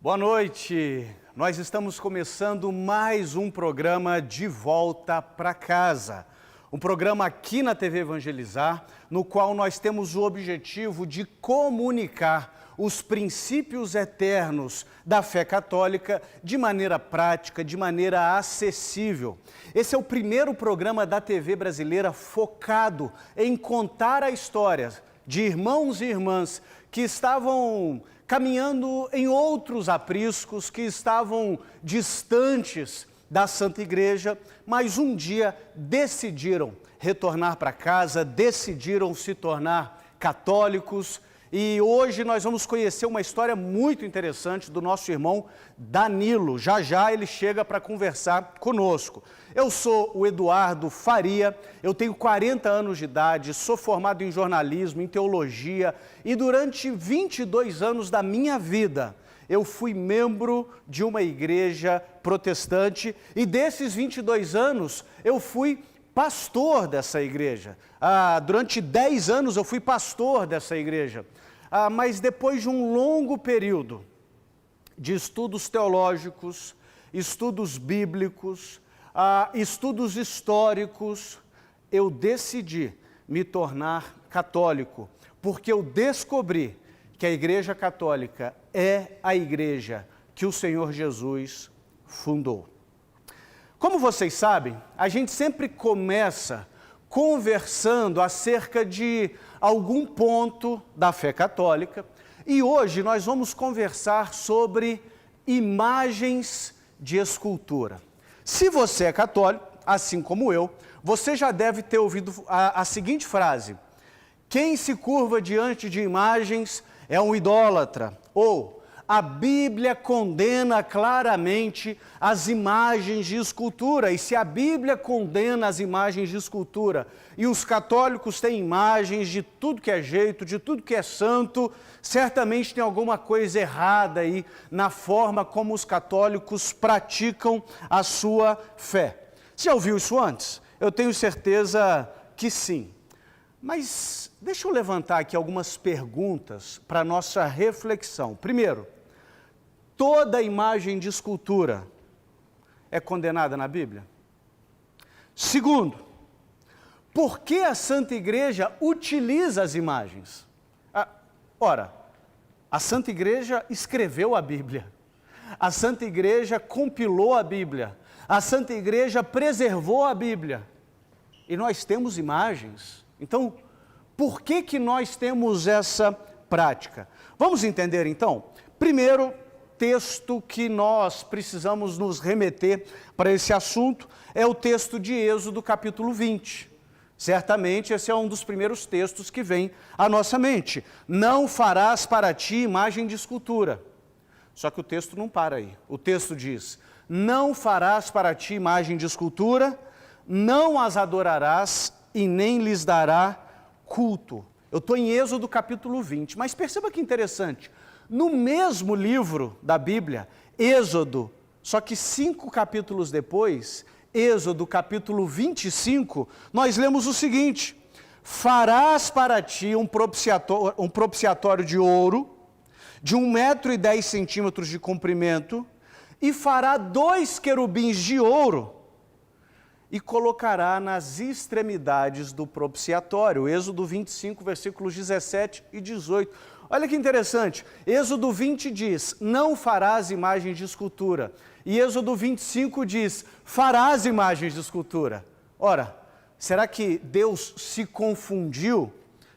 Boa noite, nós estamos começando mais um programa De Volta para Casa. Um programa aqui na TV Evangelizar, no qual nós temos o objetivo de comunicar os princípios eternos da fé católica de maneira prática, de maneira acessível. Esse é o primeiro programa da TV brasileira focado em contar a história de irmãos e irmãs que estavam caminhando em outros apriscos, que estavam distantes da Santa Igreja, mas um dia decidiram retornar para casa, decidiram se tornar católicos. E hoje nós vamos conhecer uma história muito interessante do nosso irmão Danilo. Já já ele chega para conversar conosco. Eu sou o Eduardo Faria, eu tenho 40 anos de idade, sou formado em jornalismo, em teologia e durante 22 anos da minha vida eu fui membro de uma igreja protestante e desses 22 anos eu fui pastor dessa igreja. Durante 10 anos eu fui pastor dessa igreja. Mas depois de um longo período de estudos teológicos, estudos bíblicos, estudos históricos, eu decidi me tornar católico, porque eu descobri que a Igreja Católica é a igreja que o Senhor Jesus fundou. Como vocês sabem, a gente sempre começa conversando acerca de algum ponto da fé católica e hoje nós vamos conversar sobre imagens de escultura. Se você é católico, assim como eu, você já deve ter ouvido a seguinte frase: quem se curva diante de imagens é um idólatra, ou a Bíblia condena claramente as imagens de escultura, e se a Bíblia condena as imagens de escultura, e os católicos têm imagens de tudo que é jeito, de tudo que é santo, certamente tem alguma coisa errada aí na forma como os católicos praticam a sua fé. Você já ouviu isso antes? Eu tenho certeza que sim. Mas deixa eu levantar aqui algumas perguntas para a nossa reflexão. Primeiro, toda imagem de escultura é condenada na Bíblia? Segundo, por que a Santa Igreja utiliza as imagens? Ora, a Santa Igreja escreveu a Bíblia, a Santa Igreja compilou a Bíblia, a Santa Igreja preservou a Bíblia, e nós temos imagens. Então, por que nós temos essa prática? Vamos entender então? Primeiro, texto que nós precisamos nos remeter para esse assunto é o texto de Êxodo capítulo 20. Certamente esse é um dos primeiros textos que vem à nossa mente. Não farás para ti imagem de escultura. Só que o texto não para aí. O texto diz: não farás para ti imagem de escultura, não as adorarás e nem lhes dará culto. Eu estou em Êxodo capítulo 20, mas perceba que interessante. No mesmo livro da Bíblia, Êxodo, só que 5 capítulos depois, Êxodo capítulo 25, nós lemos o seguinte: farás para ti um propiciatório de ouro, de 1,10 m de comprimento, e fará 2 querubins de ouro, e colocará nas extremidades do propiciatório. Êxodo 25, versículos 17 e 18. Olha que interessante, Êxodo 20 diz: não farás imagens de escultura. E Êxodo 25 diz: farás imagens de escultura. Ora, será que Deus se confundiu?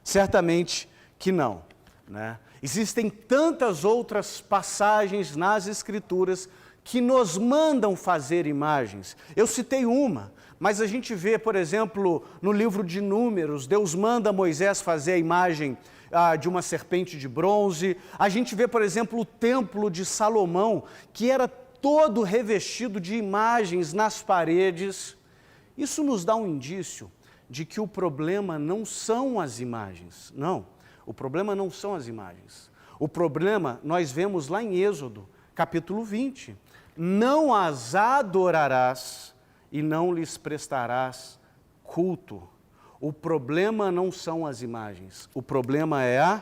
Certamente que não, né? Existem tantas outras passagens nas Escrituras que nos mandam fazer imagens. Eu citei uma, mas a gente vê, por exemplo, no livro de Números, Deus manda Moisés fazer a imagem de uma serpente de bronze. A gente vê, por exemplo, o templo de Salomão, que era todo revestido de imagens nas paredes. Isso nos dá um indício de que o problema não são as imagens. Não, o problema não são as imagens. O problema nós vemos lá em Êxodo, capítulo 20. Não as adorarás e não lhes prestarás culto. O problema não são as imagens, o problema é a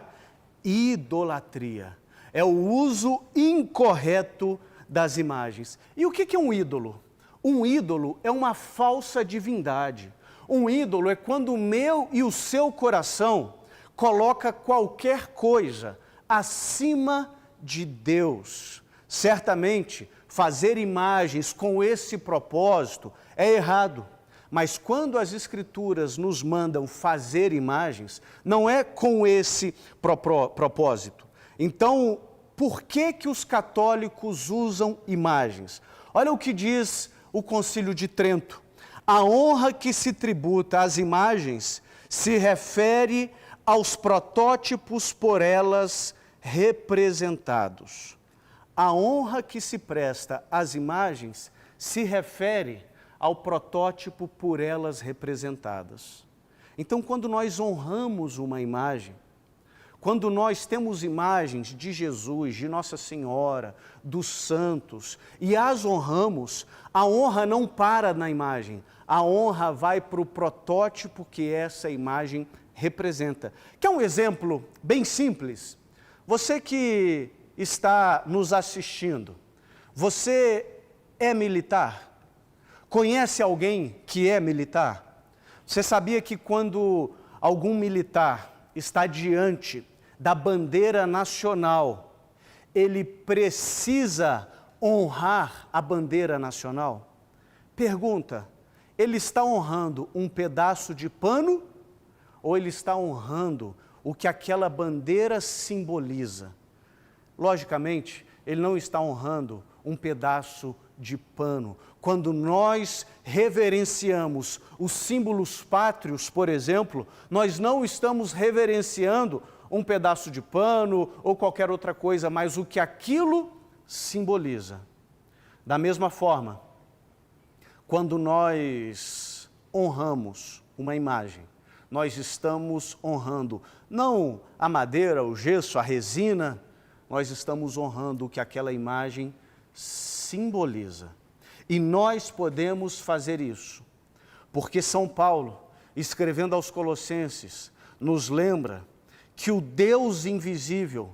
idolatria. é o uso incorreto das imagens. E o que é um ídolo? Um ídolo é uma falsa divindade. Um ídolo é quando o meu e o seu coração coloca qualquer coisa acima de Deus. Certamente, fazer imagens com esse propósito é errado. Mas quando as Escrituras nos mandam fazer imagens, não é com esse propósito. Então, por que os católicos usam imagens? Olha o que diz o Concílio de Trento. A honra que se tributa às imagens se refere aos protótipos por elas representados. A honra que se presta às imagens se refere ao protótipo por elas representadas. Então, quando nós honramos uma imagem, quando nós temos imagens de Jesus, de Nossa Senhora, dos santos, e as honramos, a honra não para na imagem, a honra vai para o protótipo que essa imagem representa. Quer um exemplo bem simples? Você que está nos assistindo, você é militar? Conhece alguém que é militar? Você sabia que quando algum militar está diante da bandeira nacional, ele precisa honrar a bandeira nacional? Pergunta, ele está honrando um pedaço de pano ou ele está honrando o que aquela bandeira simboliza? Logicamente, ele não está honrando um pedaço de pano. Quando nós reverenciamos os símbolos pátrios, por exemplo, nós não estamos reverenciando um pedaço de pano ou qualquer outra coisa, mas o que aquilo simboliza. Da mesma forma, quando nós honramos uma imagem, nós estamos honrando não a madeira, o gesso, a resina, nós estamos honrando o que aquela imagem simboliza. E nós podemos fazer isso, porque São Paulo, escrevendo aos Colossenses, nos lembra que o Deus invisível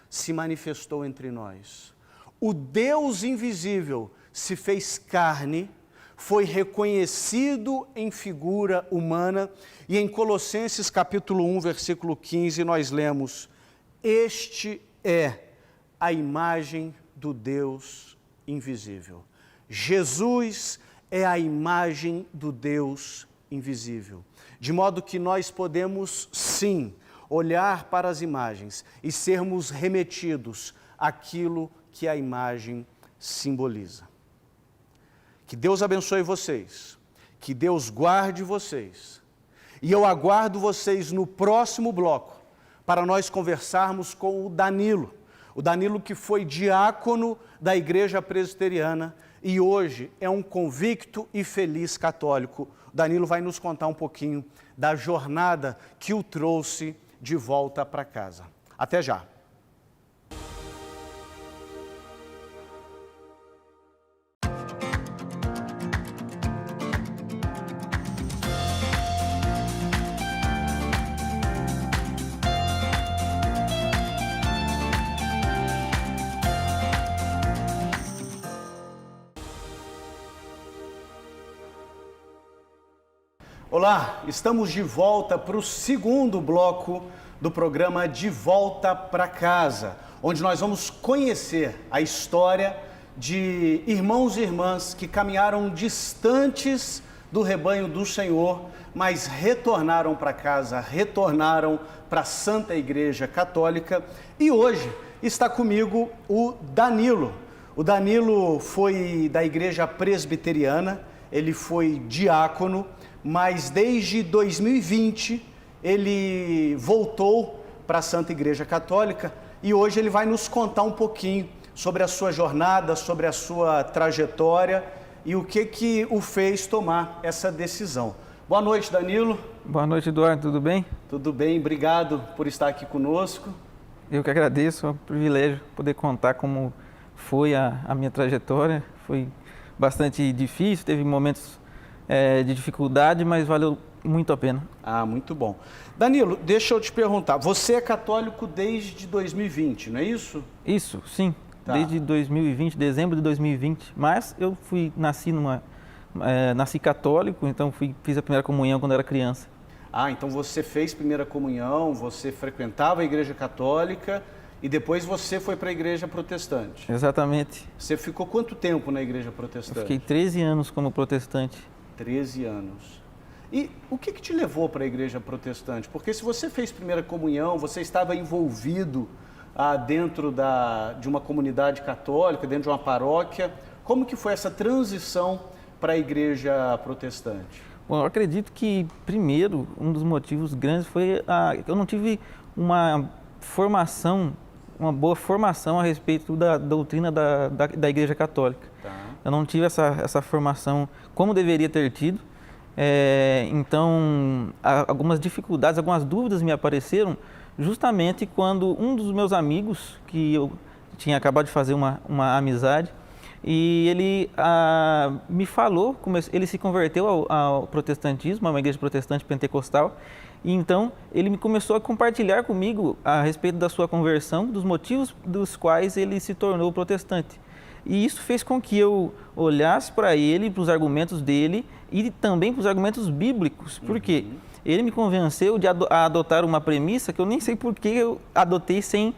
se manifestou entre nós. O Deus invisível se fez carne, foi reconhecido em figura humana, e em Colossenses capítulo 1, versículo 15, nós lemos: este é a imagem do Deus invisível. Jesus é a imagem do Deus invisível. De modo que nós podemos, sim, olhar para as imagens e sermos remetidos àquilo que a imagem simboliza. Que Deus abençoe vocês, que Deus guarde vocês. E eu aguardo vocês no próximo bloco para nós conversarmos com o Danilo. O Danilo que foi diácono da Igreja Presbiteriana e hoje é um convicto e feliz católico. O Danilo vai nos contar um pouquinho da jornada que o trouxe de volta para casa. Até já! Olá, estamos de volta para o segundo bloco do programa De Volta para Casa, onde nós vamos conhecer a história de irmãos e irmãs que caminharam distantes do rebanho do Senhor, mas retornaram para casa, retornaram para a Santa Igreja Católica. E hoje está comigo o Danilo. O Danilo foi da Igreja Presbiteriana, ele foi diácono, mas desde 2020 ele voltou para a Santa Igreja Católica e hoje ele vai nos contar um pouquinho sobre a sua jornada, sobre a sua trajetória e o que o fez tomar essa decisão. Boa noite, Danilo. Boa noite, Eduardo. Tudo bem? Tudo bem, obrigado por estar aqui conosco. Eu que agradeço, é um privilégio poder contar como foi a minha trajetória. Foi bastante difícil, teve momentos de dificuldade, mas valeu muito a pena. Ah, muito bom. Danilo, deixa eu te perguntar, você é católico desde 2020, não é isso? Isso, sim, Tá. desde 2020, dezembro de 2020, mas eu nasci católico, então fiz a primeira comunhão quando era criança. Ah, então você fez primeira comunhão, você frequentava a igreja católica e depois você foi para a igreja protestante. Exatamente. Você ficou quanto tempo na igreja Eu protestante? fiquei 13 anos como protestante. 13 anos. E o que te levou para a igreja protestante? Porque se você fez primeira comunhão, você estava envolvido dentro de uma comunidade católica, dentro de uma paróquia, como que foi essa transição para a igreja protestante? Bom, eu acredito que, primeiro, um dos motivos grandes foi eu não tive uma boa formação a respeito da doutrina da Igreja Católica. Tá. Eu não tive essa formação como deveria ter tido. Então, algumas dificuldades, algumas dúvidas me apareceram justamente quando um dos meus amigos, que eu tinha acabado de fazer uma amizade, e ele me falou, ele se converteu ao protestantismo, a uma igreja protestante pentecostal, e então ele começou a compartilhar comigo a respeito da sua conversão, dos motivos dos quais ele se tornou protestante. E isso fez com que eu olhasse para ele, para os argumentos dele e também para os argumentos bíblicos, porque ele me convenceu a adotar uma premissa que eu nem sei por que eu adotei sem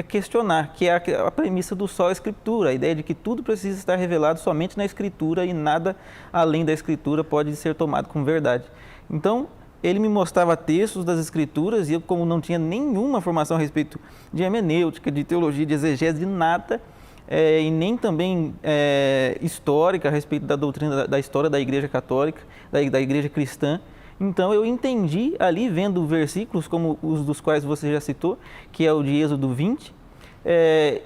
questionar, que é a premissa do só a Escritura, a ideia de que tudo precisa estar revelado somente na Escritura e nada além da Escritura pode ser tomado como verdade. Então, ele me mostrava textos das Escrituras e eu, como não tinha nenhuma formação a respeito de hermenêutica, de teologia, de exegese, de nada, e nem também histórica a respeito da doutrina da história da Igreja Católica, da Igreja Cristã. Então eu entendi ali, vendo versículos como os dos quais você já citou, que é o de Êxodo 20,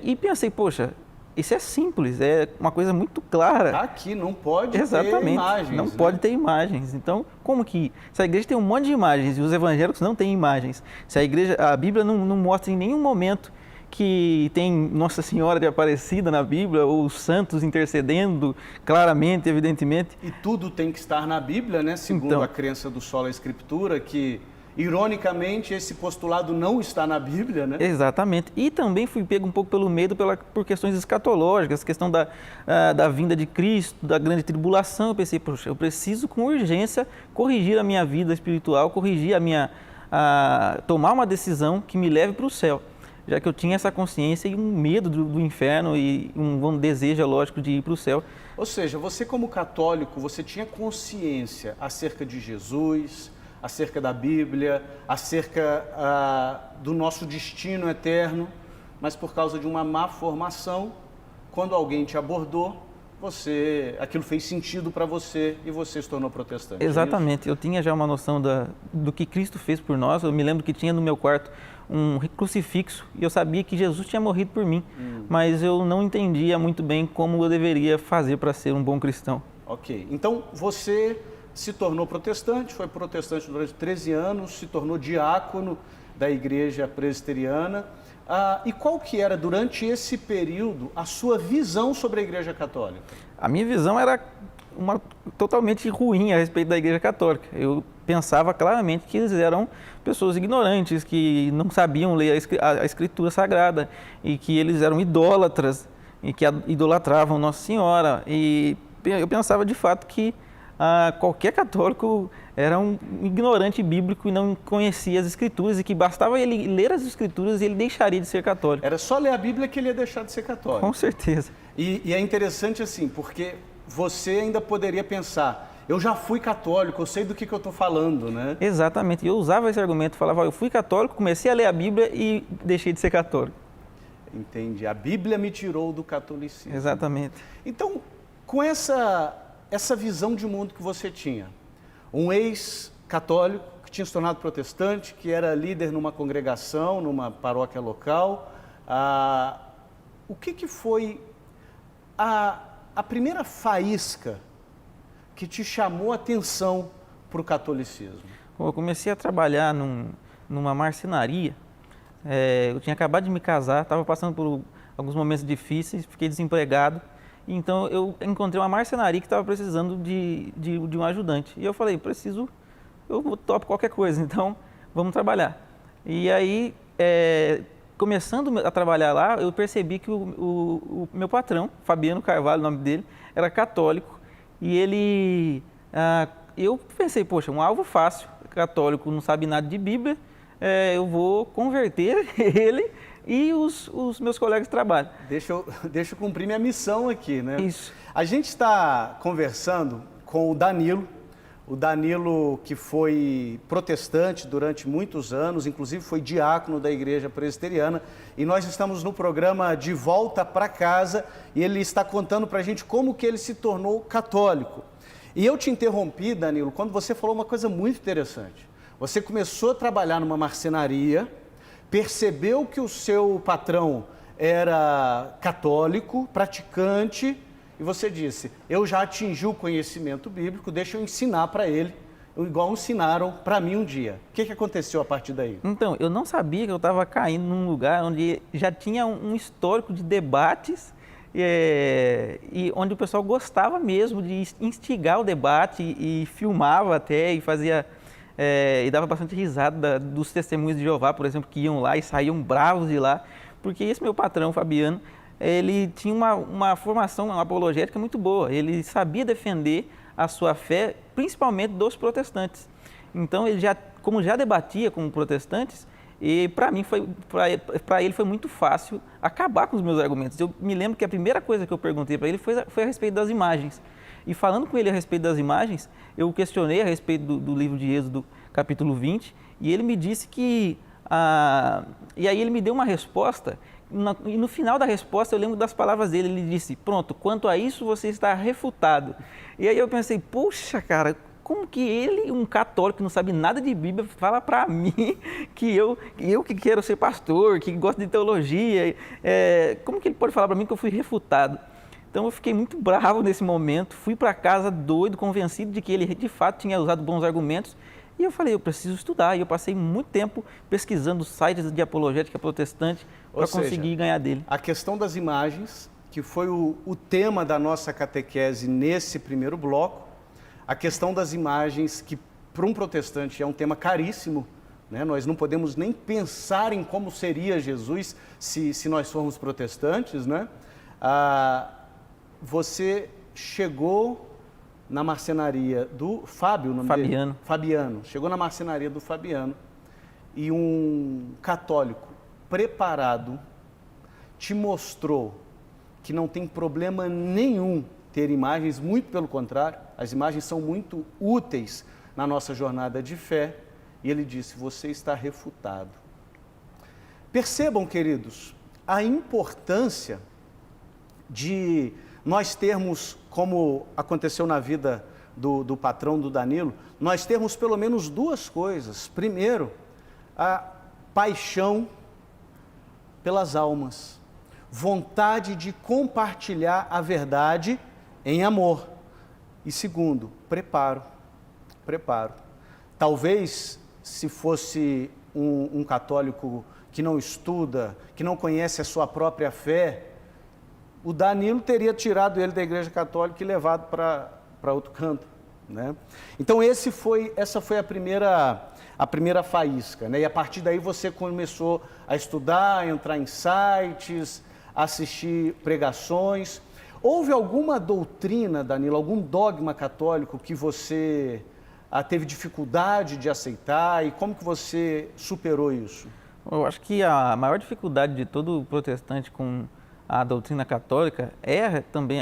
e pensei, poxa, isso é simples, é uma coisa muito clara. Aqui não pode Exatamente, ter imagens. não pode ter imagens. Então, como que... Se a igreja tem um monte de imagens e os evangélicos não têm imagens, se a Bíblia não mostra em nenhum momento que tem Nossa Senhora de Aparecida na Bíblia, ou os santos intercedendo claramente, evidentemente. E tudo tem que estar na Bíblia, né? Segundo a crença do Sola Escritura, que, ironicamente, esse postulado não está na Bíblia, né? Exatamente. E também fui pego um pouco pelo medo por questões escatológicas, questão da vinda de Cristo, da grande tribulação. Eu pensei, poxa, eu preciso com urgência corrigir a minha vida espiritual, tomar uma decisão que me leve para o céu, já que eu tinha essa consciência e um medo do inferno e um desejo, lógico, de ir para o céu. Ou seja, você como católico, você tinha consciência acerca de Jesus, acerca da Bíblia, acerca do nosso destino eterno, mas por causa de uma má formação, quando alguém te abordou, aquilo fez sentido para você e você se tornou protestante. Exatamente, eu tinha já uma noção do que Cristo fez por nós. Eu me lembro que tinha no meu quarto um crucifixo e eu sabia que Jesus tinha morrido por mim, mas eu não entendia muito bem como eu deveria fazer para ser um bom cristão. Ok, então você se tornou protestante, foi protestante durante 13 anos, se tornou diácono da igreja presbiteriana. E qual que era, durante esse período, a sua visão sobre a Igreja Católica? A minha visão era totalmente ruim a respeito da Igreja Católica. Eu pensava claramente que eles eram pessoas ignorantes, que não sabiam ler a Escritura Sagrada e que eles eram idólatras e que idolatravam Nossa Senhora. E eu pensava de fato que qualquer católico era um ignorante bíblico e não conhecia as Escrituras e que bastava ele ler as Escrituras e ele deixaria de ser católico. Era só ler a Bíblia que ele ia deixar de ser católico. Com certeza. E é interessante assim, porque você ainda poderia pensar, eu já fui católico, eu sei do que eu estou falando, né? Exatamente. Eu usava esse argumento, falava, eu fui católico, comecei a ler a Bíblia e deixei de ser católico. Entendi. A Bíblia me tirou do catolicismo. Exatamente. Então, com essa visão de mundo que você tinha, um ex-católico que tinha se tornado protestante, que era líder numa congregação, numa paróquia local, o que foi a primeira faísca que te chamou a atenção para o catolicismo? Eu comecei a trabalhar numa marcenaria. Eu tinha acabado de me casar, estava passando por alguns momentos difíceis, fiquei desempregado. Então eu encontrei uma marcenaria que estava precisando de um ajudante. E eu falei, preciso eu topo qualquer coisa, então vamos trabalhar. E aí, começando a trabalhar lá, eu percebi que o meu patrão, Fabiano Carvalho, o nome dele, era católico. E ele, eu pensei, poxa, um alvo fácil, católico, não sabe nada de Bíblia, eu vou converter ele e os meus colegas de trabalho. Deixa eu cumprir minha missão aqui, né? Isso. A gente está conversando com o Danilo que foi protestante durante muitos anos, inclusive foi diácono da Igreja Presbiteriana, e nós estamos no programa De Volta para Casa, e ele está contando para a gente como que ele se tornou católico. E eu te interrompi, Danilo, quando você falou uma coisa muito interessante. Você começou a trabalhar numa marcenaria, percebeu que o seu patrão era católico, praticante, e você disse, eu já atingi o conhecimento bíblico, deixa eu ensinar para ele, igual ensinaram para mim um dia. O que aconteceu a partir daí? Então, eu não sabia que eu estava caindo num lugar onde já tinha um histórico de debates e onde o pessoal gostava mesmo de instigar o debate e filmava até e fazia... e dava bastante risada dos testemunhos de Jeová, por exemplo, que iam lá e saíam bravos de lá, porque esse meu patrão, Fabiano, ele tinha uma formação apologética muito boa, ele sabia defender a sua fé, principalmente dos protestantes. Então, ele como já debatia com protestantes, e para ele foi muito fácil acabar com os meus argumentos. Eu me lembro que a primeira coisa que eu perguntei para ele foi a respeito das imagens. E falando com ele a respeito das imagens, eu questionei a respeito do livro de Êxodo, capítulo 20, e ele me disse que... e aí ele me deu uma resposta, e no final da resposta eu lembro das palavras dele, ele disse, pronto, quanto a isso você está refutado. E aí eu pensei, puxa, cara, como que ele, um católico que não sabe nada de Bíblia, fala para mim que eu que quero ser pastor, que gosto de teologia, como que ele pode falar para mim que eu fui refutado? Então eu fiquei muito bravo nesse momento, fui para casa doido, convencido de que ele de fato tinha usado bons argumentos, e eu falei, eu preciso estudar, e eu passei muito tempo pesquisando sites de apologética protestante para conseguir ganhar dele. A questão das imagens, que foi o tema da nossa catequese nesse primeiro bloco, a questão das imagens, que para um protestante é um tema caríssimo, né? Nós não podemos nem pensar em como seria Jesus se nós formos protestantes, né? Você chegou na marcenaria do Fábio, o nome Fabiano. dele? Fabiano. Chegou na marcenaria do Fabiano e um católico preparado te mostrou que não tem problema nenhum ter imagens, muito pelo contrário, as imagens são muito úteis na nossa jornada de fé, e ele disse, você está refutado. Percebam, queridos, a importância de nós termos, como aconteceu na vida do patrão do Danilo, nós termos pelo menos duas coisas. Primeiro, a paixão pelas almas, vontade de compartilhar a verdade em amor. E segundo, preparo. Talvez, se fosse um católico que não estuda, que não conhece a sua própria fé, o Danilo teria tirado ele da Igreja Católica e levado para outro canto, né? Então essa foi a primeira faísca, né? E a partir daí você começou a estudar, a entrar em sites, assistir pregações. Houve alguma doutrina, Danilo, algum dogma católico que você teve dificuldade de aceitar, e como que você superou isso? Eu acho que a maior dificuldade de todo protestante com a doutrina católica é também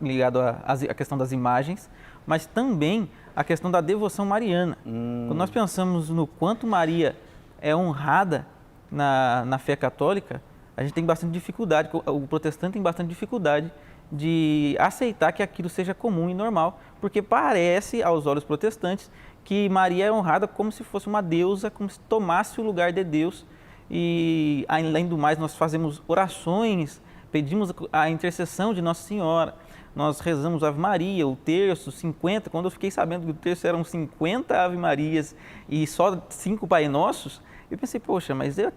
ligado à questão das imagens, mas também a questão da devoção mariana. Quando nós pensamos no quanto Maria é honrada na fé católica, a gente tem bastante dificuldade, o protestante tem bastante dificuldade de aceitar que aquilo seja comum e normal, porque parece, aos olhos protestantes, que Maria é honrada como se fosse uma deusa, como se tomasse o lugar de Deus. E, além do mais, nós fazemos orações, pedimos a intercessão de Nossa Senhora, nós rezamos Ave Maria, o terço, 50, quando eu fiquei sabendo que o terço eram 50 Ave Marias e só 5 Pai Nossos, eu pensei, poxa, mas é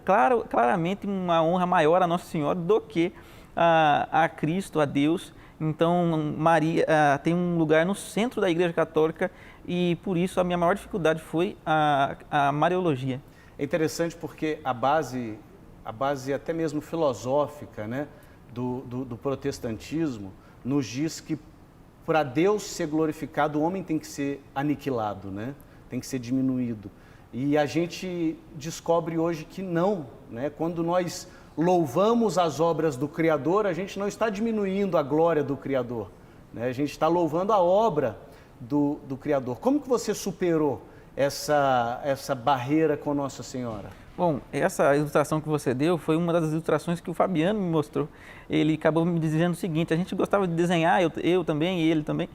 claramente uma honra maior a Nossa Senhora do que a Cristo, a Deus, Então, Maria tem um lugar no centro da Igreja Católica e, por isso, a minha maior dificuldade foi a Mariologia. É interessante porque a base até mesmo filosófica, né, do protestantismo nos diz que para Deus ser glorificado, o homem tem que ser aniquilado, né? Tem que ser diminuído. E a gente descobre hoje que não, né? Quando nós louvamos as obras do Criador, a gente não está diminuindo a glória do Criador, né? A gente está louvando a obra do Criador. Como que você superou essa barreira com Nossa Senhora? Bom, essa ilustração que você deu foi uma das ilustrações que o Fabiano me mostrou. Ele acabou me dizendo o seguinte: a gente gostava de desenhar, eu também e ele também,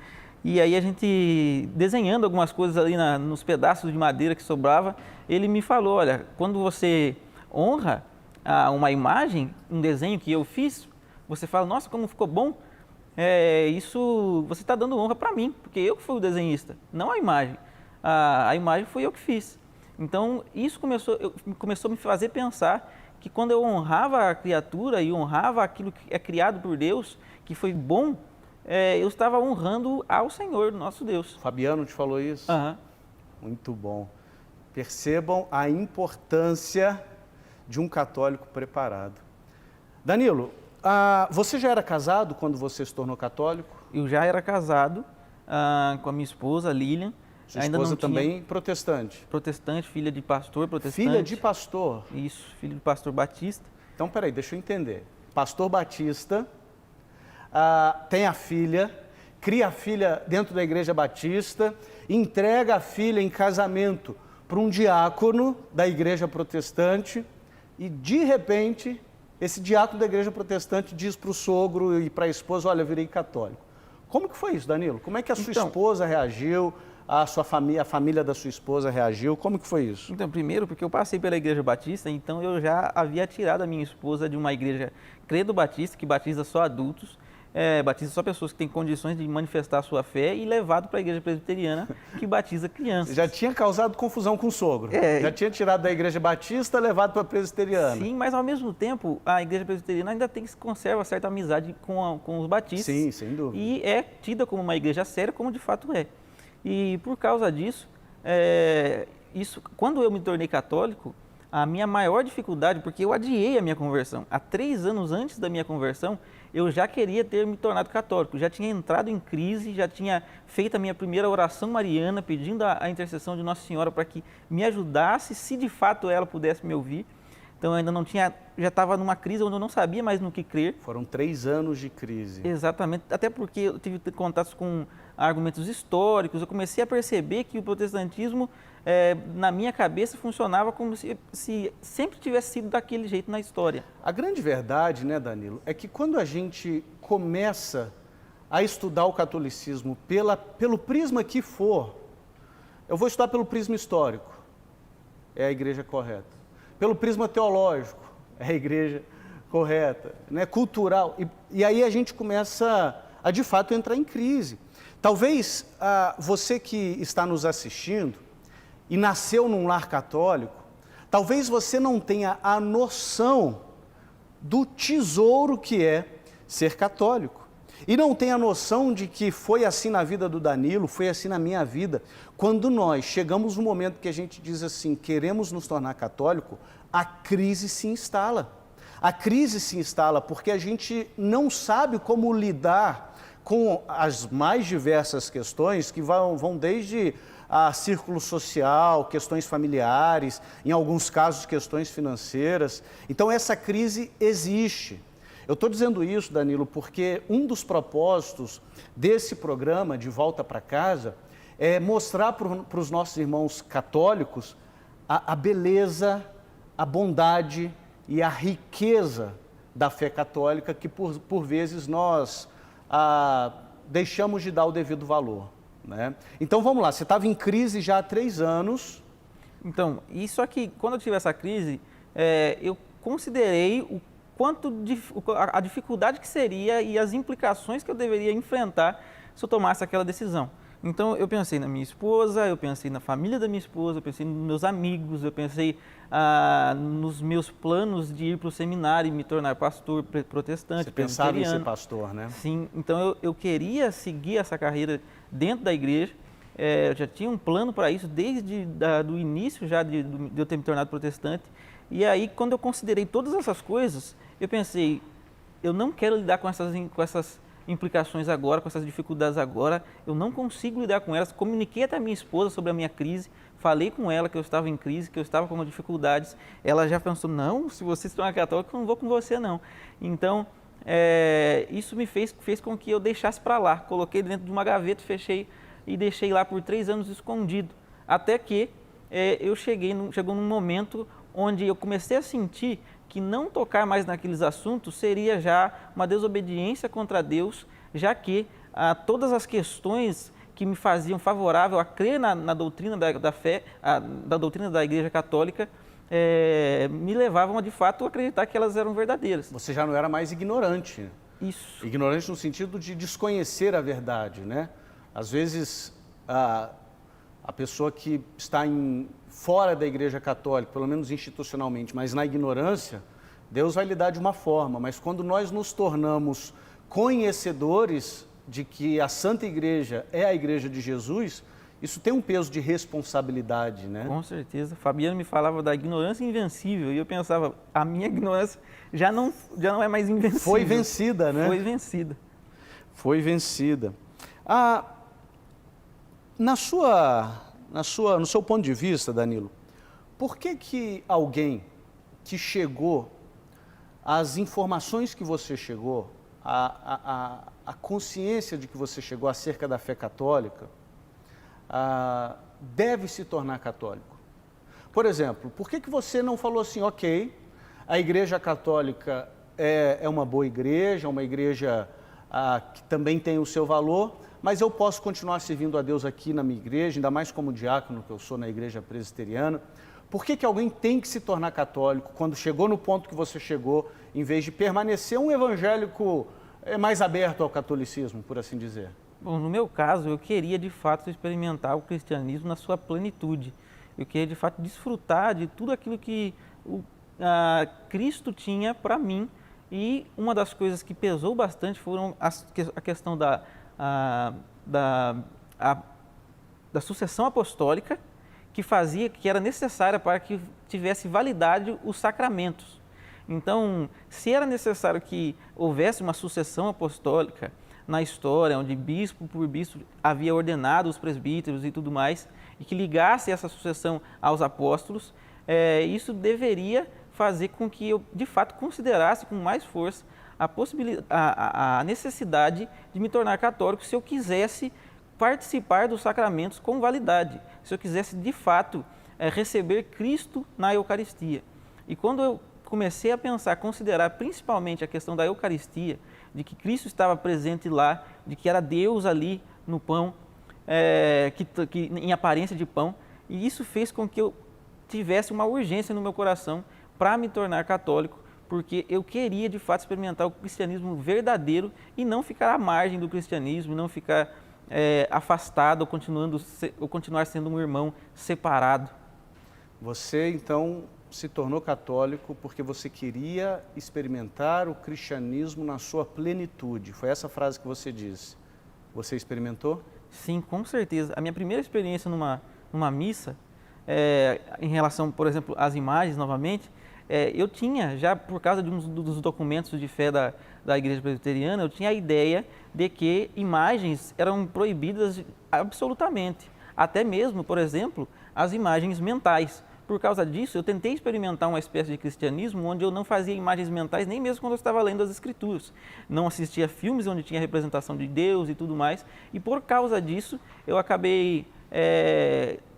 e aí a gente desenhando algumas coisas ali nos pedaços de madeira que sobrava, ele me falou: olha, quando você honra uma imagem, um desenho que eu fiz, você fala, nossa, como ficou bom, isso você está dando honra para mim, porque eu que fui o desenhista, não a imagem. A imagem foi eu que fiz. Então, isso começou a me fazer pensar que quando eu honrava a criatura e honrava aquilo que é criado por Deus, que foi bom, eu estava honrando ao Senhor, nosso Deus. Fabiano te falou isso? Uhum. Muito bom. Percebam a importância de um católico preparado. Danilo, você já era casado quando você se tornou católico? Eu já era casado com a minha esposa, Lilian. Sua esposa também protestante? Protestante, filha de pastor protestante. Filha de pastor? Isso, filho de pastor batista. Então, peraí, deixa eu entender. Pastor batista, tem a filha, cria a filha dentro da igreja batista, entrega a filha em casamento para um diácono da igreja protestante e, de repente, esse diácono da igreja protestante diz para o sogro e para a esposa, olha, eu virei católico. Como que foi isso, Danilo? Como é que a sua esposa reagiu? A família da sua esposa reagiu? Como que foi isso? Então, primeiro, porque eu passei pela igreja batista, então eu já havia tirado a minha esposa de uma igreja credo batista, que batiza só adultos, batiza só pessoas que têm condições de manifestar a sua fé, e levado para a igreja presbiteriana, que batiza crianças. Já tinha causado confusão com o sogro. Já tinha tirado da igreja batista, levado para a presbiteriana. Sim, mas ao mesmo tempo, a igreja presbiteriana ainda conserva certa amizade com os batistas. Sim, sem dúvida. E é tida como uma igreja séria, como de fato é. E por causa disso, quando eu me tornei católico, a minha maior dificuldade, porque eu adiei a minha conversão. Há 3 anos antes da minha conversão, eu já queria ter me tornado católico. Já tinha entrado em crise, já tinha feito a minha primeira oração mariana, pedindo a intercessão de Nossa Senhora para que me ajudasse, se de fato ela pudesse me ouvir. Então eu ainda não tinha, já estava numa crise onde eu não sabia mais no que crer. Foram 3 anos de crise. Exatamente, até porque eu tive contatos com argumentos históricos, eu comecei a perceber que o protestantismo, na minha cabeça, funcionava como se sempre tivesse sido daquele jeito na história. A grande verdade, né, Danilo, é que quando a gente começa a estudar o catolicismo pelo prisma que for, eu vou estudar pelo prisma histórico, é a igreja correta. Pelo prisma teológico, é a igreja correta, né, cultural, e aí a gente começa a de fato entrar em crise. Talvez você que está nos assistindo e nasceu num lar católico, talvez você não tenha a noção do tesouro que é ser católico. E não tenha a noção de que foi assim na vida do Danilo, foi assim na minha vida. Quando nós chegamos no momento que a gente diz assim, queremos nos tornar católico, a crise se instala. A crise se instala porque a gente não sabe como lidar com as mais diversas questões que vão desde círculo social, questões familiares, em alguns casos questões financeiras. Então essa crise existe. Eu estou dizendo isso, Danilo, porque um dos propósitos desse programa de Volta para Casa é mostrar para os nossos irmãos católicos a beleza, a bondade e a riqueza da fé católica que por vezes nós deixamos de dar o devido valor, né? Então vamos lá, você estava em crise já há 3 anos. Então, e só que quando eu tive essa crise, eu considerei a dificuldade que seria e as implicações que eu deveria enfrentar se eu tomasse aquela decisão. Então eu pensei na minha esposa, eu pensei na família da minha esposa, eu pensei nos meus amigos, eu pensei nos meus planos de ir para o seminário e me tornar pastor protestante. Você pensava em ser presbiteriano. pastor, né? Sim, então eu queria seguir essa carreira dentro da igreja. Eu já tinha um plano para isso desde do início já de eu ter me tornado protestante. E aí, quando eu considerei todas essas coisas, eu pensei, eu não quero lidar com essas implicações agora, com essas dificuldades agora, eu não consigo lidar com elas. Comuniquei até a minha esposa sobre a minha crise, falei com ela que eu estava em crise, que eu estava com dificuldades. Ela já pensou, não, se você se tornar católico, eu não vou com você não. Então, isso me fez com que eu deixasse para lá, coloquei dentro de uma gaveta, fechei e deixei lá por 3 anos escondido, até que chegou num momento onde eu comecei a sentir que não tocar mais naqueles assuntos seria já uma desobediência contra Deus, já que todas as questões que me faziam favorável a crer na doutrina da fé, da doutrina da Igreja Católica, me levavam a de fato acreditar que elas eram verdadeiras. Você já não era mais ignorante. Isso. Ignorante no sentido de desconhecer a verdade, né? Às vezes a pessoa que está fora da Igreja Católica, pelo menos institucionalmente, mas na ignorância, Deus vai lidar de uma forma, mas quando nós nos tornamos conhecedores de que a Santa Igreja é a Igreja de Jesus, isso tem um peso de responsabilidade, né? Com certeza. Fabiano me falava da ignorância invencível e eu pensava, a minha ignorância já não é mais invencível. Foi vencida, né? Foi vencida. Foi vencida. No seu ponto de vista, Danilo, por que alguém que chegou às informações que você chegou, a consciência de que você chegou acerca da fé católica, deve se tornar católico? Por exemplo, por que você não falou assim, ok, a Igreja Católica é uma boa igreja, uma igreja que também tem o seu valor, mas eu posso continuar servindo a Deus aqui na minha igreja, ainda mais como diácono que eu sou na igreja presbiteriana. Por que alguém tem que se tornar católico quando chegou no ponto que você chegou, em vez de permanecer um evangélico mais aberto ao catolicismo, por assim dizer? Bom, no meu caso, eu queria de fato experimentar o cristianismo na sua plenitude. Eu queria de fato desfrutar de tudo aquilo que Cristo tinha para mim. E uma das coisas que pesou bastante foram a questão da sucessão apostólica, que era necessária para que tivesse validade os sacramentos. Então, se era necessário que houvesse uma sucessão apostólica na história, onde bispo por bispo havia ordenado os presbíteros e tudo mais, e que ligasse essa sucessão aos apóstolos, isso deveria fazer com que eu, de fato, considerasse com mais força a necessidade de me tornar católico se eu quisesse participar dos sacramentos com validade, se eu quisesse, de fato, receber Cristo na Eucaristia. E quando eu comecei a pensar, considerar principalmente a questão da Eucaristia, de que Cristo estava presente lá, de que era Deus ali no pão, em aparência de pão, e isso fez com que eu tivesse uma urgência no meu coração para me tornar católico, porque eu queria de fato experimentar o cristianismo verdadeiro e não ficar à margem do cristianismo, não ficar afastado ou continuar sendo um irmão separado. Você então se tornou católico porque você queria experimentar o cristianismo na sua plenitude. Foi essa frase que você disse. Você experimentou? Sim, com certeza. A minha primeira experiência numa missa, em relação, por exemplo, às imagens novamente, eu tinha, já por causa de um dos documentos de fé da Igreja Presbiteriana, eu tinha a ideia de que imagens eram proibidas absolutamente. Até mesmo, por exemplo, as imagens mentais. Por causa disso, eu tentei experimentar uma espécie de cristianismo onde eu não fazia imagens mentais, nem mesmo quando eu estava lendo as Escrituras. Não assistia filmes onde tinha representação de Deus e tudo mais. E por causa disso, eu acabei,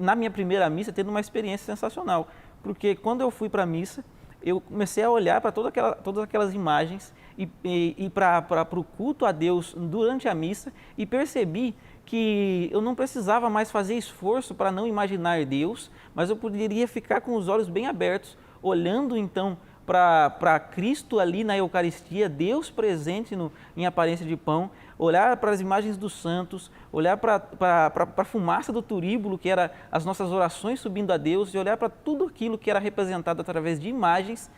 na minha primeira missa, tendo uma experiência sensacional. Porque quando eu fui para a missa, eu comecei a olhar para todas aquelas imagens e para o culto a Deus durante a missa e percebi que eu não precisava mais fazer esforço para não imaginar Deus, mas eu poderia ficar com os olhos bem abertos, olhando então para Cristo ali na Eucaristia, Deus presente em aparência de pão, olhar para as imagens dos santos, olhar para a fumaça do turíbulo, que era as nossas orações subindo a Deus, e olhar para tudo aquilo que era representado através de imagens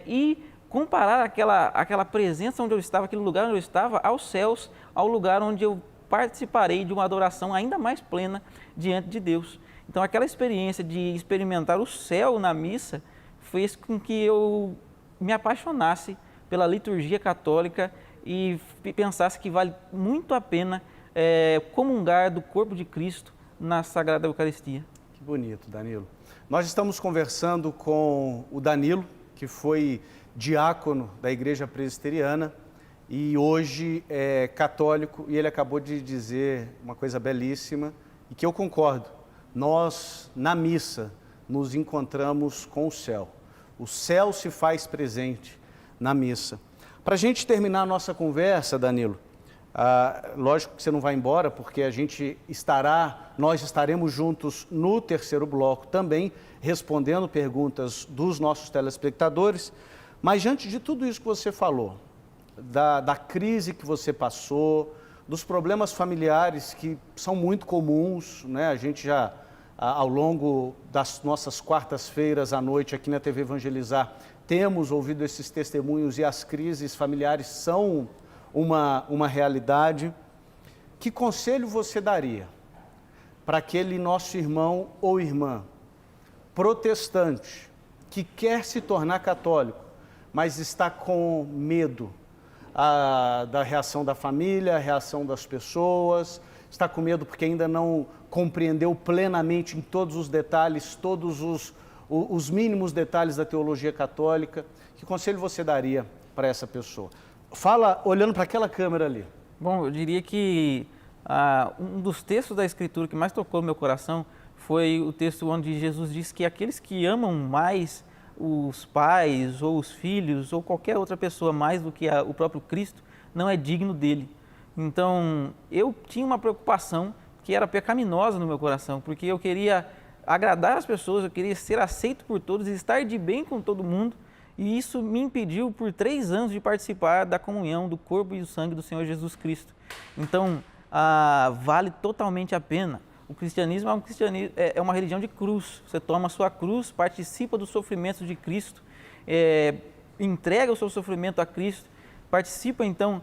e comparar aquela presença onde eu estava, aquele lugar onde eu estava, aos céus, ao lugar onde eu participarei de uma adoração ainda mais plena diante de Deus. Então, aquela experiência de experimentar o céu na missa fez com que eu me apaixonasse pela liturgia católica e pensasse que vale muito a pena comungar do corpo de Cristo na Sagrada Eucaristia. Que bonito, Danilo. Nós estamos conversando com o Danilo, que foi diácono da Igreja Presbiteriana e hoje é católico, e ele acabou de dizer uma coisa belíssima e que eu concordo. Nós, na missa, nos encontramos com o céu. O céu se faz presente na missa. Para a gente terminar a nossa conversa, Danilo, lógico que você não vai embora, porque nós estaremos juntos no terceiro bloco também, respondendo perguntas dos nossos telespectadores. Mas diante de tudo isso que você falou, da crise que você passou, dos problemas familiares que são muito comuns, né? A gente já, ao longo das nossas quartas-feiras à noite aqui na TV Evangelizar, temos ouvido esses testemunhos e as crises familiares são uma realidade. Que conselho você daria para aquele nosso irmão ou irmã protestante que quer se tornar católico, mas está com medo da reação da família, a reação das pessoas, está com medo porque ainda não compreendeu plenamente em todos os detalhes, todos os mínimos detalhes da teologia católica? Que conselho você daria para essa pessoa? Fala olhando para aquela câmera ali. Bom, eu diria que um dos textos da Escritura que mais tocou meu coração foi o texto onde Jesus diz que aqueles que amam mais os pais ou os filhos ou qualquer outra pessoa mais do que o próprio Cristo não é digno dele. Então, eu tinha uma preocupação que era pecaminosa no meu coração, porque eu queria agradar as pessoas, eu queria ser aceito por todos e estar de bem com todo mundo, e isso me impediu por 3 anos de participar da comunhão do corpo e do sangue do Senhor Jesus Cristo. Então, vale totalmente a pena. O cristianismo é uma religião de cruz. Você toma a sua cruz, participa dos sofrimentos de Cristo, entrega o seu sofrimento a Cristo, participa então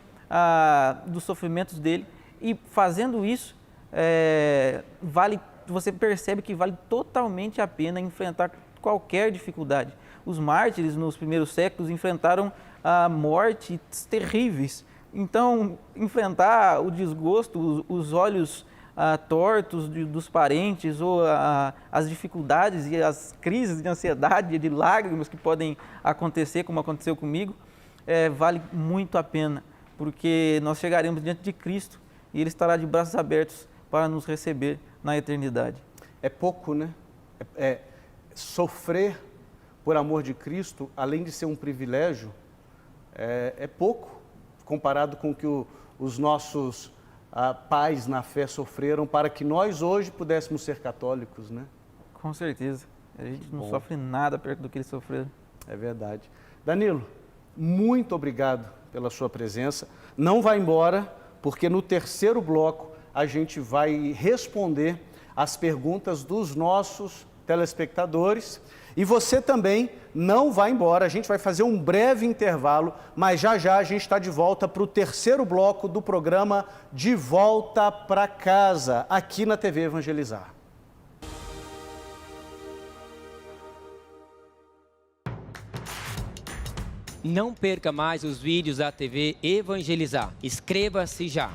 dos sofrimentos dele, e fazendo isso, você percebe que vale totalmente a pena enfrentar qualquer dificuldade. Os mártires nos primeiros séculos enfrentaram mortes terríveis. Então, enfrentar o desgosto, os olhos tortos dos parentes, ou as dificuldades e as crises de ansiedade, de lágrimas que podem acontecer, como aconteceu comigo, vale muito a pena, porque nós chegaremos diante de Cristo e Ele estará de braços abertos para nos receber na eternidade. É pouco, né? Sofrer por amor de Cristo, além de ser um privilégio, é pouco comparado com o que os nossos pais na fé sofreram para que nós hoje pudéssemos ser católicos, né? Com certeza. A gente não sofre nada perto do que eles sofreram. É verdade. Danilo, muito obrigado pela sua presença. Não vá embora, porque no terceiro bloco a gente vai responder as perguntas dos nossos telespectadores. E você também não vai embora, a gente vai fazer um breve intervalo, mas já a gente está de volta para o terceiro bloco do programa De Volta para Casa, aqui na TV Evangelizar. Não perca mais os vídeos da TV Evangelizar. Inscreva-se já!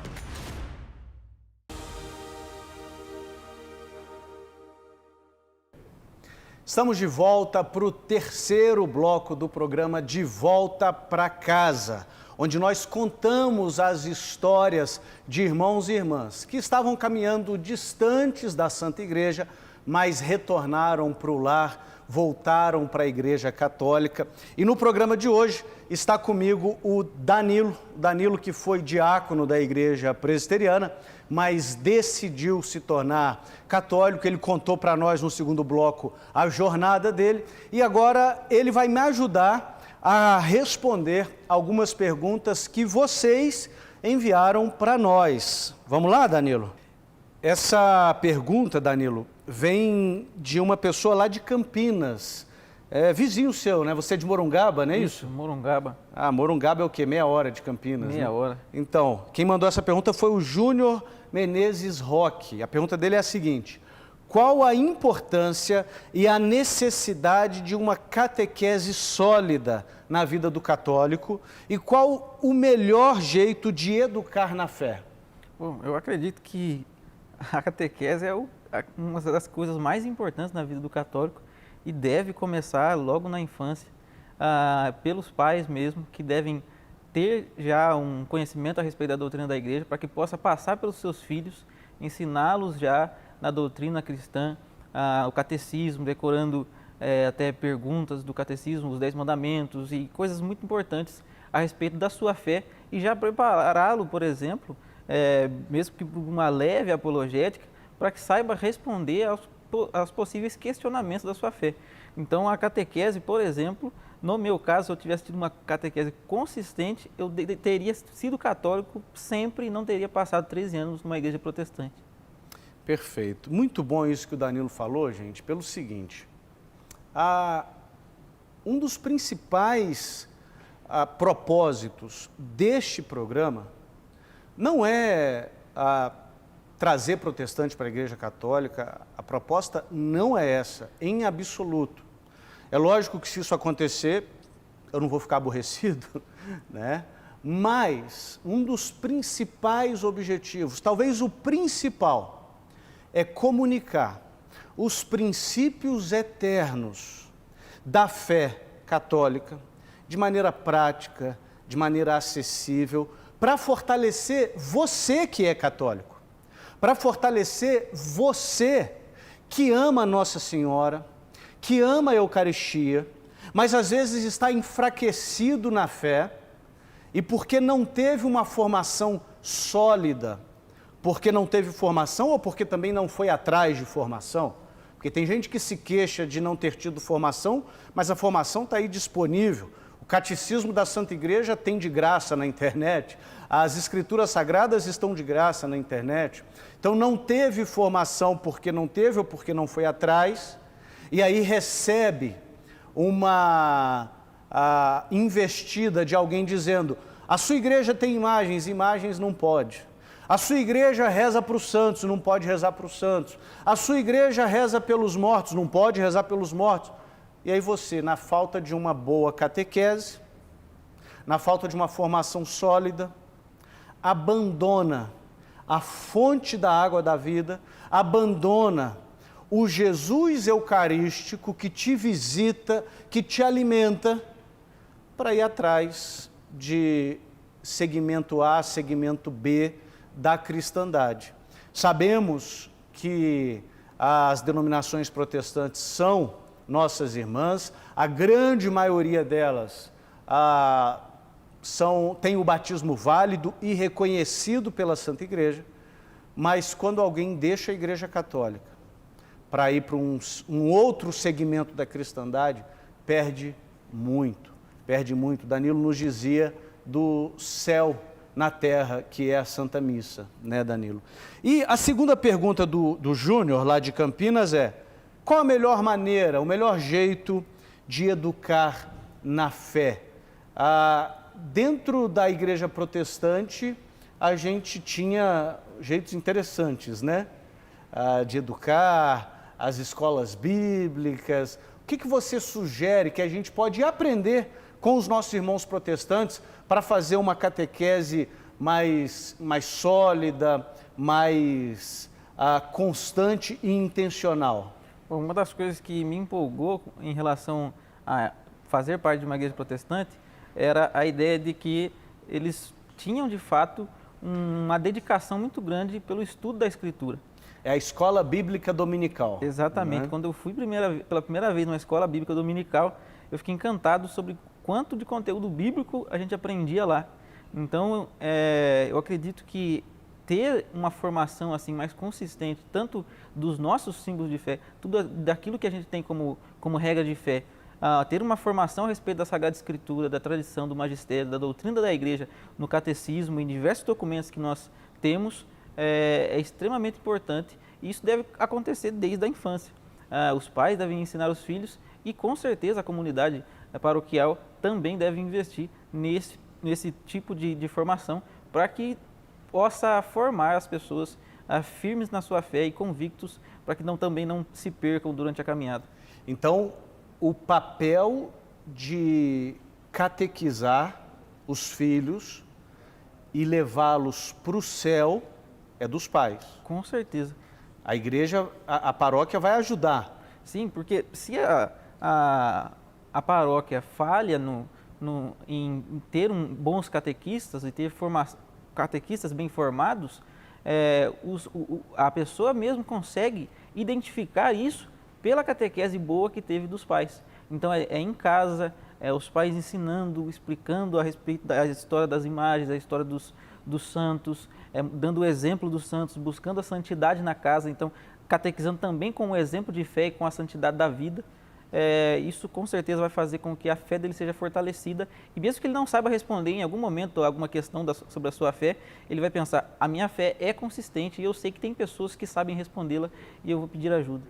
Estamos de volta para o terceiro bloco do programa De Volta para Casa, onde nós contamos as histórias de irmãos e irmãs que estavam caminhando distantes da Santa Igreja, mas retornaram para o lar, voltaram para a Igreja Católica. E no programa de hoje está comigo o Danilo que foi diácono da Igreja Presbiteriana, mas decidiu se tornar católico. Ele contou para nós no segundo bloco a jornada dele e agora ele vai me ajudar a responder algumas perguntas que vocês enviaram para nós. Vamos lá, Danilo? Essa pergunta, Danilo, vem de uma pessoa lá de Campinas, vizinho seu, né? Você é de Morungaba, não é isso? Morungaba. Ah, Morungaba é o quê? Meia hora de Campinas, né? Meia hora. Então, quem mandou essa pergunta foi o Júnior Menezes Roque. A pergunta dele é a seguinte: qual a importância e a necessidade de uma catequese sólida na vida do católico e qual o melhor jeito de educar na fé? Bom, eu acredito que a catequese é uma das coisas mais importantes na vida do católico e deve começar logo na infância, pelos pais mesmo, que devem ter já um conhecimento a respeito da doutrina da igreja para que possa passar pelos seus filhos, ensiná-los já na doutrina cristã, o catecismo, decorando até perguntas do catecismo, os 10 mandamentos e coisas muito importantes a respeito da sua fé e já prepará-lo, por exemplo, mesmo que por uma leve apologética, para que saiba responder aos possíveis questionamentos da sua fé. Então, a catequese, por exemplo, no meu caso, se eu tivesse tido uma catequese consistente, eu teria sido católico sempre e não teria passado 13 anos numa igreja protestante. Perfeito. Muito bom isso que o Danilo falou, gente, pelo seguinte. Um dos principais propósitos deste programa não é trazer protestante para a Igreja Católica. A proposta não é essa, em absoluto. É lógico que se isso acontecer, eu não vou ficar aborrecido, né? Mas um dos principais objetivos, talvez o principal, é comunicar os princípios eternos da fé católica de maneira prática, de maneira acessível, para fortalecer você que é católico, para fortalecer você que ama Nossa Senhora, que ama a Eucaristia, mas às vezes está enfraquecido na fé e porque não teve uma formação sólida, porque não teve formação ou porque também não foi atrás de formação. Porque tem gente que se queixa de não ter tido formação, mas a formação está aí disponível. O Catecismo da Santa Igreja tem de graça na internet, as Escrituras Sagradas estão de graça na internet. Então não teve formação porque não teve ou porque não foi atrás, e aí recebe uma investida de alguém dizendo: a sua igreja tem imagens não pode. A sua igreja reza para os santos, não pode rezar para os santos. A sua igreja reza pelos mortos, não pode rezar pelos mortos. E aí você, na falta de uma boa catequese, na falta de uma formação sólida, abandona a fonte da água da vida, abandona o Jesus eucarístico que te visita, que te alimenta, para ir atrás de segmento A, segmento B da cristandade. Sabemos que as denominações protestantes são nossas irmãs, a grande maioria delas tem o batismo válido e reconhecido pela Santa Igreja, mas quando alguém deixa a Igreja Católica para ir para um outro segmento da cristandade, perde muito. Danilo nos dizia do céu na terra, que é a Santa Missa, né, Danilo? E a segunda pergunta do Júnior, lá de Campinas, é: qual a melhor maneira, o melhor jeito de educar na fé? Dentro da igreja protestante, a gente tinha jeitos interessantes, né? De educar, as escolas bíblicas. O que você sugere que a gente pode aprender com os nossos irmãos protestantes para fazer uma catequese mais sólida, mais constante e intencional? Bom, uma das coisas que me empolgou em relação a fazer parte de uma igreja protestante era a ideia de que eles tinham, de fato, uma dedicação muito grande pelo estudo da Escritura. É a escola bíblica dominical. Exatamente. Né? Quando eu fui pela primeira vez numa escola bíblica dominical, eu fiquei encantado sobre quanto de conteúdo bíblico a gente aprendia lá. Então, eu acredito que ter uma formação assim mais consistente, tanto dos nossos símbolos de fé, tudo daquilo que a gente tem como regra de fé, ter uma formação a respeito da Sagrada Escritura, da tradição, do magistério, da doutrina da igreja, no catecismo, em diversos documentos que nós temos, é extremamente importante e isso deve acontecer desde a infância. Os pais devem ensinar os filhos e com certeza a comunidade paroquial também deve investir nesse tipo de formação para que possa formar as pessoas firmes na sua fé e convictos para que também não se percam durante a caminhada. Então, o papel de catequizar os filhos e levá-los para o céu é dos pais. Com certeza. A igreja, a paróquia vai ajudar. Sim, porque se a paróquia falha em ter bons catequistas e ter catequistas bem formados, a pessoa mesmo consegue identificar isso pela catequese boa que teve dos pais. Então é em casa, os pais ensinando, explicando a respeito da história das imagens, a história dos santos, dando o exemplo dos santos, buscando a santidade na casa, então catequizando também com o exemplo de fé e com a santidade da vida. Isso com certeza vai fazer com que a fé dele seja fortalecida e mesmo que ele não saiba responder em algum momento alguma questão sobre a sua fé, ele vai pensar, a minha fé é consistente e eu sei que tem pessoas que sabem respondê-la e eu vou pedir ajuda.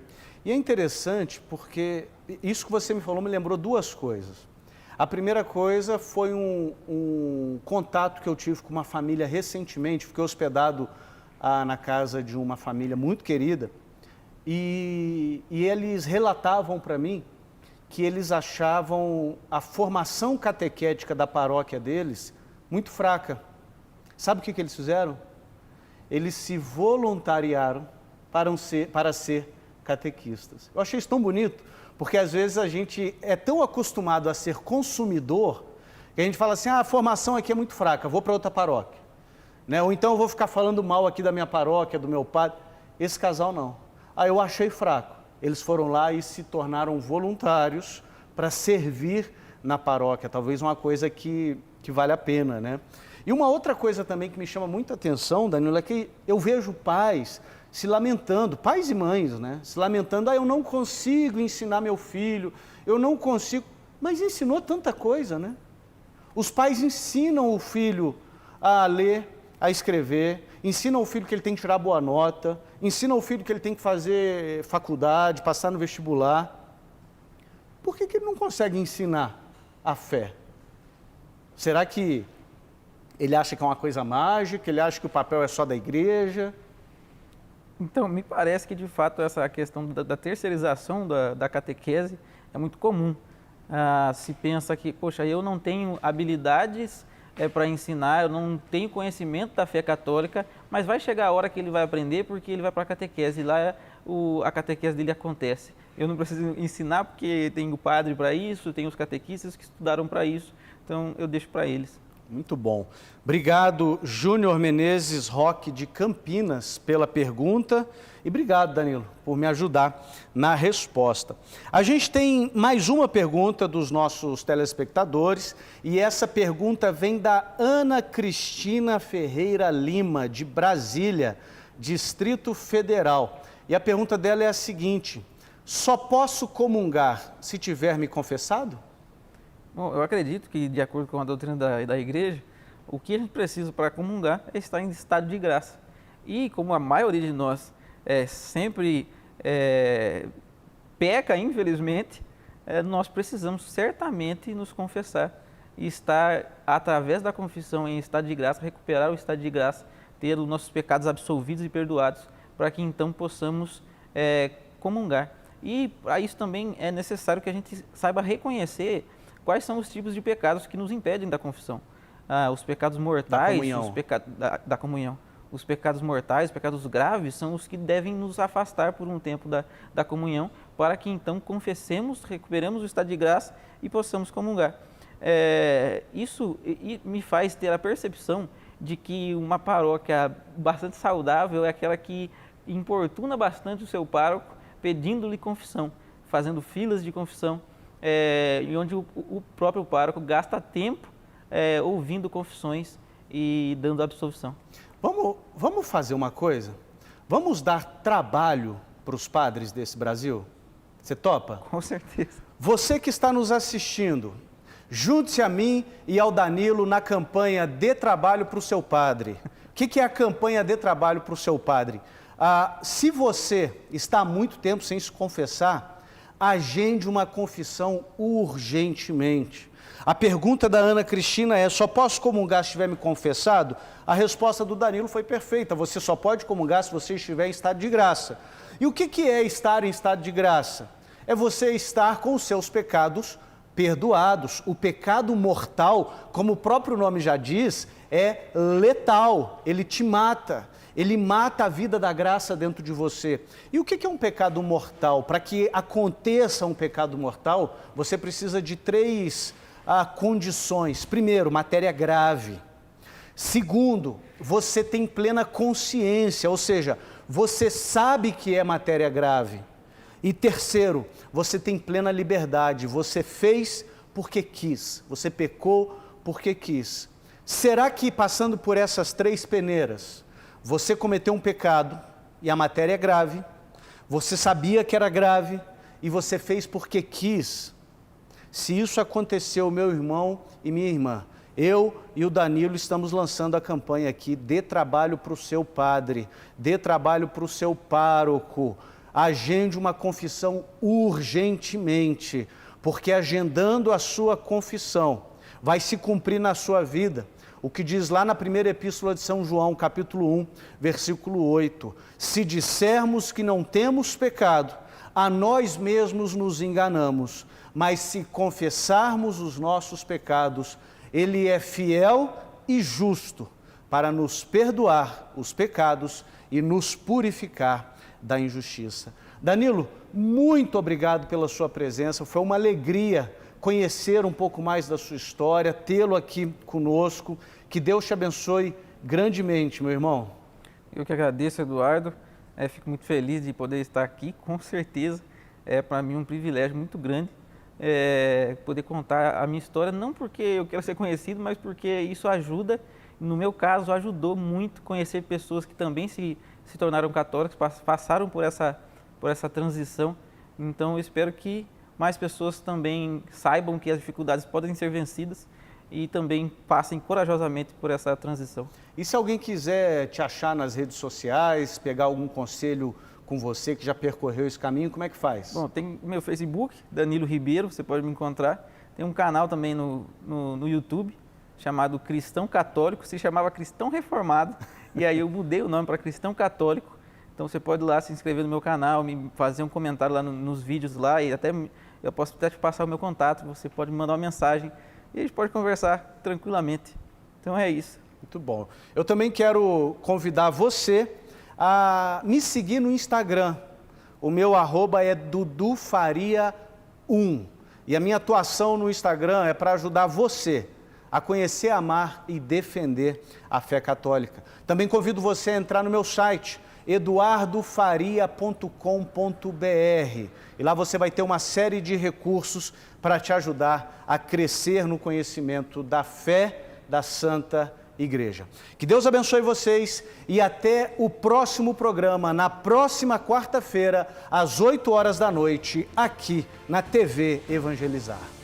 E é interessante porque isso que você me falou me lembrou duas coisas. A primeira coisa foi um contato que eu tive com uma família recentemente, fiquei hospedado na casa de uma família muito querida e eles relatavam para mim que eles achavam a formação catequética da paróquia deles muito fraca. Sabe o que eles fizeram? Eles se voluntariaram para ser catequistas. Eu achei isso tão bonito, porque às vezes a gente é tão acostumado a ser consumidor, que a gente fala assim, a formação aqui é muito fraca, vou para outra paróquia. Né? Ou então eu vou ficar falando mal aqui da minha paróquia, do meu padre. Esse casal não. Eu achei fraco. Eles foram lá e se tornaram voluntários para servir na paróquia, talvez uma coisa que vale a pena, né? E uma outra coisa também que me chama muita atenção, Danilo, é que eu vejo pais se lamentando, pais e mães, né? Se lamentando, eu não consigo ensinar meu filho, eu não consigo... Mas ensinou tanta coisa, né? Os pais ensinam o filho a ler, a escrever, ensinam o filho que ele tem que tirar boa nota, ensinam o filho que ele tem que fazer faculdade, passar no vestibular. Por que ele não consegue ensinar a fé? Será que ele acha que é uma coisa mágica, ele acha que o papel é só da igreja? Então, me parece que, de fato, essa questão da terceirização da catequese é muito comum. Se pensa que, poxa, eu não tenho habilidades para ensinar, eu não tenho conhecimento da fé católica, mas vai chegar a hora que ele vai aprender porque ele vai para a catequese e lá a catequese dele acontece. Eu não preciso ensinar porque tem o padre para isso, tem os catequistas que estudaram para isso, então eu deixo para eles. Muito bom. Obrigado, Júnior Menezes Roque, de Campinas, pela pergunta. E obrigado, Danilo, por me ajudar na resposta. A gente tem mais uma pergunta dos nossos telespectadores, e essa pergunta vem da Ana Cristina Ferreira Lima, de Brasília, Distrito Federal. E a pergunta dela é a seguinte: só posso comungar se tiver me confessado? Bom, eu acredito que, de acordo com a doutrina da igreja, o que a gente precisa para comungar é estar em estado de graça. E como a maioria de nós sempre peca, infelizmente, nós precisamos certamente nos confessar e estar, através da confissão em estado de graça, recuperar o estado de graça, ter os nossos pecados absolvidos e perdoados, para que então possamos comungar. E para isso também é necessário que a gente saiba reconhecer quais são os tipos de pecados que nos impedem da confissão. Os pecados mortais, da comunhão. Os pecados mortais, os pecados graves, são os que devem nos afastar por um tempo da comunhão, para que então confessemos, recuperemos o estado de graça e possamos comungar. Isso me faz ter a percepção de que uma paróquia bastante saudável é aquela que importuna bastante o seu pároco, pedindo-lhe confissão, fazendo filas de confissão, e onde o próprio pároco gasta tempo ouvindo confissões e dando absolvição. Vamos fazer uma coisa? Vamos dar trabalho para os padres desse Brasil? Você topa? Com certeza. Você que está nos assistindo, junte-se a mim e ao Danilo na campanha Dê Trabalho para o Seu Padre. O que é a campanha Dê Trabalho para o Seu Padre? Se você está há muito tempo sem se confessar, agende uma confissão urgentemente. A pergunta da Ana Cristina é: só posso comungar se tiver me confessado? A resposta do Danilo foi perfeita: você só pode comungar se você estiver em estado de graça. E o que é estar em estado de graça? É você estar com os seus pecados perdoados. O pecado mortal, como o próprio nome já diz, é letal, ele te mata. Ele mata a vida da graça dentro de você. E o que é um pecado mortal? Para que aconteça um pecado mortal, você precisa de três condições. Primeiro, matéria grave. Segundo, você tem plena consciência, ou seja, você sabe que é matéria grave. E terceiro, você tem plena liberdade. Você fez porque quis. Você pecou porque quis. Será que passando por essas três peneiras, você cometeu um pecado e a matéria é grave, você sabia que era grave e você fez porque quis? Se isso aconteceu, meu irmão e minha irmã, eu e o Danilo estamos lançando a campanha aqui: Dê Trabalho para o Seu Padre, dê trabalho para o seu pároco, agende uma confissão urgentemente, porque agendando a sua confissão, vai se cumprir na sua vida o que diz lá na primeira epístola de São João, capítulo 1, versículo 8. Se dissermos que não temos pecado, a nós mesmos nos enganamos, mas se confessarmos os nossos pecados, Ele é fiel e justo para nos perdoar os pecados e nos purificar da injustiça. Danilo, muito obrigado pela sua presença, foi uma alegria conhecer um pouco mais da sua história, tê-lo aqui conosco. Que Deus te abençoe grandemente, meu irmão. Eu que agradeço, Eduardo. Fico muito feliz de poder estar aqui, com certeza. É para mim um privilégio muito grande poder contar a minha história, não porque eu quero ser conhecido, mas porque isso ajuda. No meu caso, ajudou muito conhecer pessoas que também se tornaram católicos, passaram por essa transição. Então, eu espero que mais pessoas também saibam que as dificuldades podem ser vencidas e também passem corajosamente por essa transição. E se alguém quiser te achar nas redes sociais, pegar algum conselho com você que já percorreu esse caminho, como é que faz? Bom, tem o meu Facebook, Danilo Ribeiro, você pode me encontrar. Tem um canal também no YouTube, chamado Cristão Católico, se chamava Cristão Reformado, e aí eu mudei o nome para Cristão Católico. Então você pode ir lá se inscrever no meu canal, me fazer um comentário lá nos vídeos lá, e até eu posso até te passar o meu contato, você pode me mandar uma mensagem e a gente pode conversar tranquilamente. Então é isso. Muito bom. Eu também quero convidar você a me seguir no Instagram. O meu arroba é dudufaria1 e a minha atuação no Instagram é para ajudar você a conhecer, amar e defender a fé católica. Também convido você a entrar no meu site, eduardofaria.com.br, e lá você vai ter uma série de recursos para te ajudar a crescer no conhecimento da fé da Santa Igreja. Que Deus abençoe vocês e até o próximo programa, na próxima quarta-feira, às 8 horas da noite, aqui na TV Evangelizar.